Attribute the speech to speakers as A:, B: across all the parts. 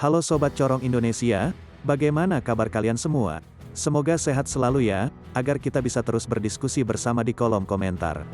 A: Halo Sobat Corong Indonesia, bagaimana kabar kalian semua? Semoga sehat selalu ya, agar kita bisa terus berdiskusi bersama di kolom komentar.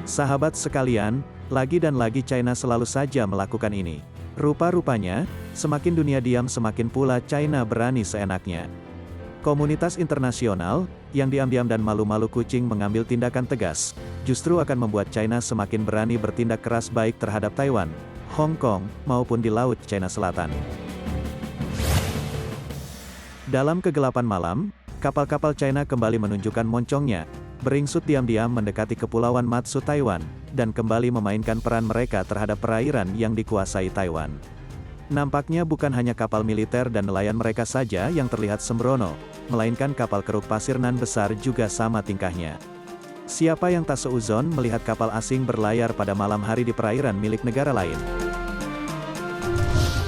A: Sahabat sekalian, lagi dan lagi China selalu saja melakukan ini. Rupa-rupanya, semakin dunia diam semakin pula China berani seenaknya. Komunitas internasional, yang diam-diam dan malu-malu kucing mengambil tindakan tegas, justru akan membuat China semakin berani bertindak keras baik terhadap Taiwan, Hong Kong, maupun di Laut China Selatan. Dalam kegelapan malam, kapal-kapal China kembali menunjukkan moncongnya, beringsut diam-diam mendekati kepulauan Matsu Taiwan, dan kembali memainkan peran mereka terhadap perairan yang dikuasai Taiwan. Nampaknya bukan hanya kapal militer dan nelayan mereka saja yang terlihat sembrono, melainkan kapal keruk pasir nan besar juga sama tingkahnya. Siapa yang tak seuzon melihat kapal asing berlayar pada malam hari di perairan milik negara lain?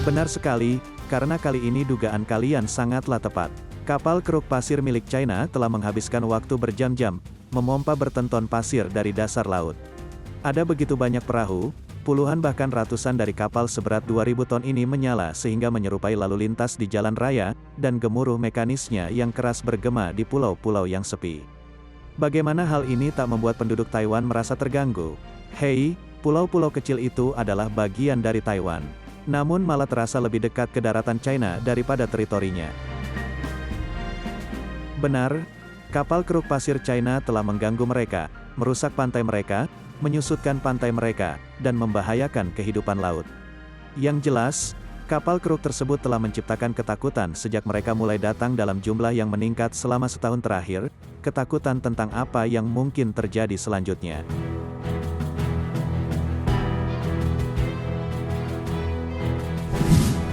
A: Benar sekali, karena kali ini dugaan kalian sangatlah tepat. Kapal keruk pasir milik China telah menghabiskan waktu berjam-jam, memompa bertonton pasir dari dasar laut. Ada begitu banyak perahu, puluhan bahkan ratusan dari kapal seberat 2000 ton ini menyala sehingga menyerupai lalu lintas di jalan raya, dan gemuruh mekanisnya yang keras bergema di pulau-pulau yang sepi. Bagaimana hal ini tak membuat penduduk Taiwan merasa terganggu? Hei, pulau-pulau kecil itu adalah bagian dari Taiwan. Namun malah terasa lebih dekat ke daratan China daripada teritorinya. Benar, kapal keruk pasir China telah mengganggu mereka, merusak pantai mereka, menyusutkan pantai mereka, dan membahayakan kehidupan laut. Yang jelas, kapal keruk tersebut telah menciptakan ketakutan sejak mereka mulai datang dalam jumlah yang meningkat selama setahun terakhir, ketakutan tentang apa yang mungkin terjadi selanjutnya.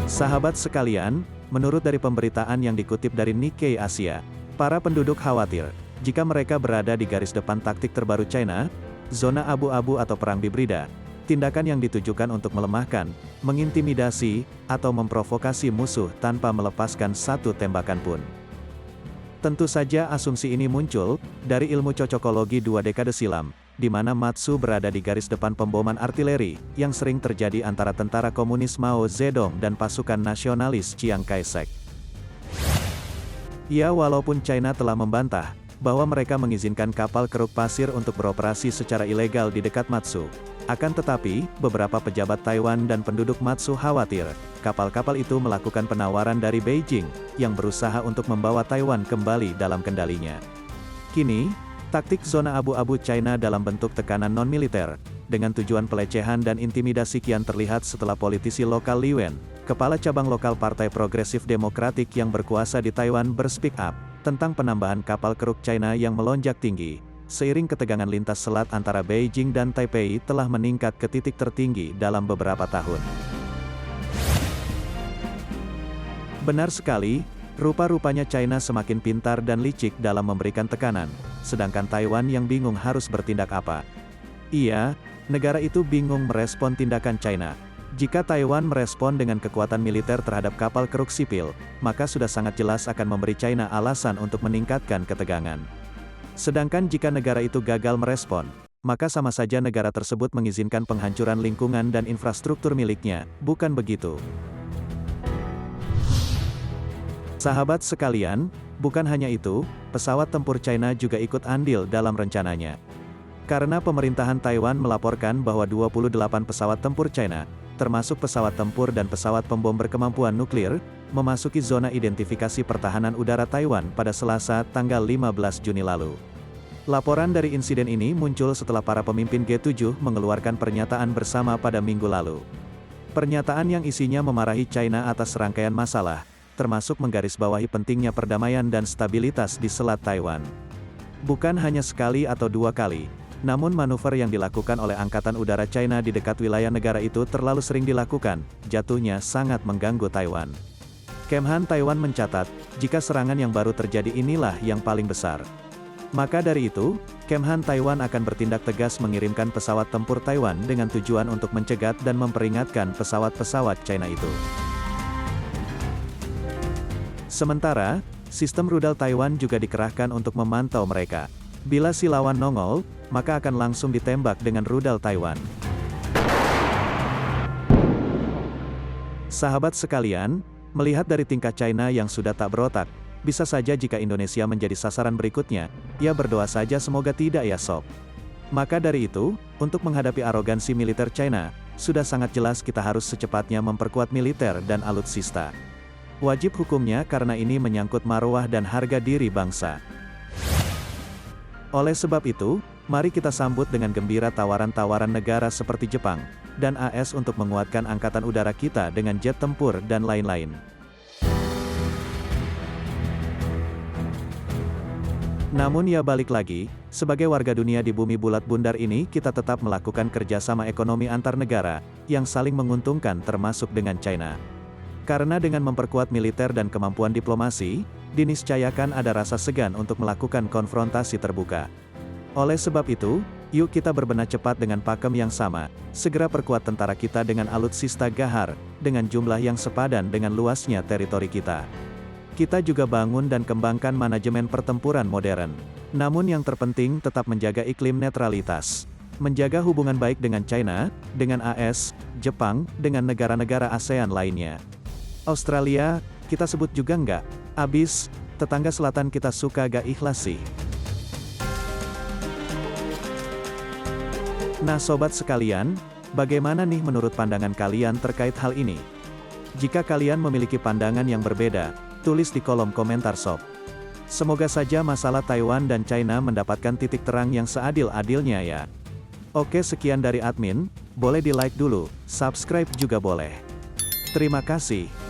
A: Sahabat sekalian, menurut dari pemberitaan yang dikutip dari Nikkei Asia, para penduduk khawatir, jika mereka berada di garis depan taktik terbaru China, zona abu-abu atau perang hibrida, tindakan yang ditujukan untuk melemahkan, mengintimidasi, atau memprovokasi musuh tanpa melepaskan satu tembakan pun. Tentu saja asumsi ini muncul dari ilmu cocokologi 2 dekade silam, di mana Matsu berada di garis depan pemboman artileri, yang sering terjadi antara tentara komunis Mao Zedong dan pasukan nasionalis Chiang Kai-shek. Ya, walaupun China telah membantah bahwa mereka mengizinkan kapal keruk pasir untuk beroperasi secara ilegal di dekat Matsu. Akan tetapi, beberapa pejabat Taiwan dan penduduk Matsu khawatir, kapal-kapal itu melakukan penawaran dari Beijing, yang berusaha untuk membawa Taiwan kembali dalam kendalinya. Kini, taktik zona abu-abu China dalam bentuk tekanan non-militer, dengan tujuan pelecehan dan intimidasi kian terlihat setelah politisi lokal Li Wen, kepala cabang lokal Partai Progresif Demokratik yang berkuasa di Taiwan berspeak up tentang penambahan kapal keruk China yang melonjak tinggi, seiring ketegangan lintas selat antara Beijing dan Taipei telah meningkat ke titik tertinggi dalam beberapa tahun. Benar sekali, rupa-rupanya China semakin pintar dan licik dalam memberikan tekanan, sedangkan Taiwan yang bingung harus bertindak apa. Iya, negara itu bingung merespon tindakan China. Jika Taiwan merespon dengan kekuatan militer terhadap kapal keruk sipil, maka sudah sangat jelas akan memberi China alasan untuk meningkatkan ketegangan. Sedangkan jika negara itu gagal merespon, maka sama saja negara tersebut mengizinkan penghancuran lingkungan dan infrastruktur miliknya, bukan begitu? Sahabat sekalian, bukan hanya itu, pesawat tempur China juga ikut andil dalam rencananya. Karena pemerintahan Taiwan melaporkan bahwa 28 pesawat tempur China, termasuk pesawat tempur dan pesawat pembom berkemampuan nuklir, memasuki zona identifikasi pertahanan udara Taiwan pada Selasa, tanggal 15 Juni lalu. Laporan dari insiden ini muncul setelah para pemimpin G7 mengeluarkan pernyataan bersama pada minggu lalu. Pernyataan yang isinya memarahi China atas serangkaian masalah, termasuk menggarisbawahi pentingnya perdamaian dan stabilitas di Selat Taiwan. Bukan hanya sekali atau dua kali, namun manuver yang dilakukan oleh Angkatan Udara China di dekat wilayah negara itu terlalu sering dilakukan, jatuhnya sangat mengganggu Taiwan. Kemhan Taiwan mencatat, jika serangan yang baru terjadi inilah yang paling besar. Maka dari itu, Kemhan Taiwan akan bertindak tegas mengirimkan pesawat tempur Taiwan dengan tujuan untuk mencegat dan memperingatkan pesawat-pesawat China itu. Sementara, sistem rudal Taiwan juga dikerahkan untuk memantau mereka. Bila si lawan nongol, maka akan langsung ditembak dengan rudal Taiwan. Sahabat sekalian, melihat dari tingkah China yang sudah tak berotak, bisa saja jika Indonesia menjadi sasaran berikutnya, ya berdoa saja semoga tidak ya sob. Maka dari itu, untuk menghadapi arogansi militer China, sudah sangat jelas kita harus secepatnya memperkuat militer dan alutsista. Wajib hukumnya karena ini menyangkut marwah dan harga diri bangsa. Oleh sebab itu, mari kita sambut dengan gembira tawaran-tawaran negara seperti Jepang dan AS untuk menguatkan angkatan udara kita dengan jet tempur dan lain-lain. Namun ya balik lagi, sebagai warga dunia di bumi bulat bundar ini kita tetap melakukan kerjasama ekonomi antar negara, yang saling menguntungkan termasuk dengan China. Karena dengan memperkuat militer dan kemampuan diplomasi, diniscayakan ada rasa segan untuk melakukan konfrontasi terbuka. Oleh sebab itu, yuk kita berbenah cepat dengan pakem yang sama, segera perkuat tentara kita dengan alutsista gahar, dengan jumlah yang sepadan dengan luasnya teritori kita. Kita juga bangun dan kembangkan manajemen pertempuran modern. Namun yang terpenting tetap menjaga iklim netralitas. Menjaga hubungan baik dengan China, dengan AS, Jepang, dengan negara-negara ASEAN lainnya. Australia, kita sebut juga nggak? Abis, tetangga selatan kita suka gak ikhlas sih. Nah sobat sekalian, bagaimana nih menurut pandangan kalian terkait hal ini? Jika kalian memiliki pandangan yang berbeda, tulis di kolom komentar sob. Semoga saja masalah Taiwan dan China mendapatkan titik terang yang seadil-adilnya ya. Oke sekian dari admin, boleh di like dulu, subscribe juga boleh. Terima kasih.